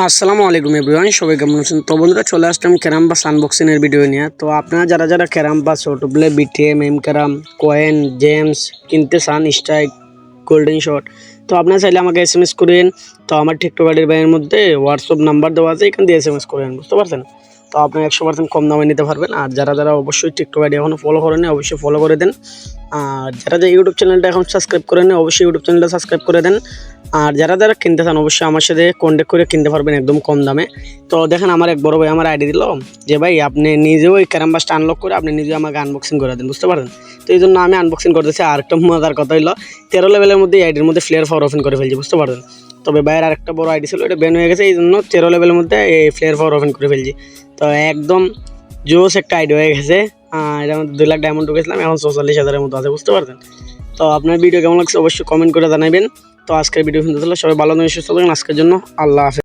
আসসালামু আলাইকুম এভরিওয়ান, সবাই কেমন আছেন? তো বন্ধুরা, চলে আসলাম ক্যারাম বাস আনবক্সিং এর ভিডিও নিয়ে। তো আপনারা যারা carrom boss autoplay BTM M carrom coin gems কিনতে চান, স্ট্রাইক গোল্ডেন শট, তো আপনারা চাইলে আমাকে এসএমএস করেন। তো আমার টিকটক আইডির বাইরের মধ্যে হোয়াটসঅ্যাপ নাম্বার দেওয়া আছে, এখান দিয়ে এসএমএস করেন, বুঝতে পারছেন? তো আপনি 100% কম দামে নিতে পারবেন। আর যারা অবশ্যই টিকটক আইডি এখনও ফলো করেন, অবশ্যই ফলো করে দেন। আর যারা ইউটিউব চ্যানেলটা এখন সাবস্ক্রাইব করেন, অবশ্যই ইউটিউব চ্যানেলটা সাবস্ক্রাইব করে দেন। আর যারা কিনতে চান, অবশ্যই আমার সাথে কন্ট্যাক্ট করে কিনতে পারবেন একদম কম দামে। তো দেখেন, আমার এক বড় ভাই আমার আইডি দিল যে ভাই আপনি নিজেও এই ক্যারাম বাসটা আনলক করে আপনি নিজেও আমাকে আনবক্সিং করে দেন, বুঝতে পারেন? তো এই জন্য আমি আনবক্সিং করতেছি। আর একটা মজার কথা হলো, 13 লেভেলের মধ্যে এই আইডির মধ্যে ফ্লেয়ার পাওয়ার ওপেন করে ফেলছি, বুঝতে পারেন? তবে ভাইয়ের আরেকটা বড় আইডি ছিল, এটা ব্যান হয়ে গেছে, এই জন্য 13 লেভেলের মধ্যে এই ফ্লেয়ার পাওয়ার ওপেন করে ফেলছি। তো একদম জোস একটা আইডি হয়ে গেছে। এটার মধ্যে 2 লাখ ডায়মন্ড ঢুকেছিলাম, এখন 44,000-এর মতো আছে, বুঝতে পারছেন? তো আপনার ভিডিও কেমন লাগছে অবশ্যই কমেন্ট করে জানাবেন। তো আজকের ভিডিও শুনতে সবাই ভালো থাকবেন, সুস্থ থাকবেন। আজকের জন্য আল্লাহ হাফেজ।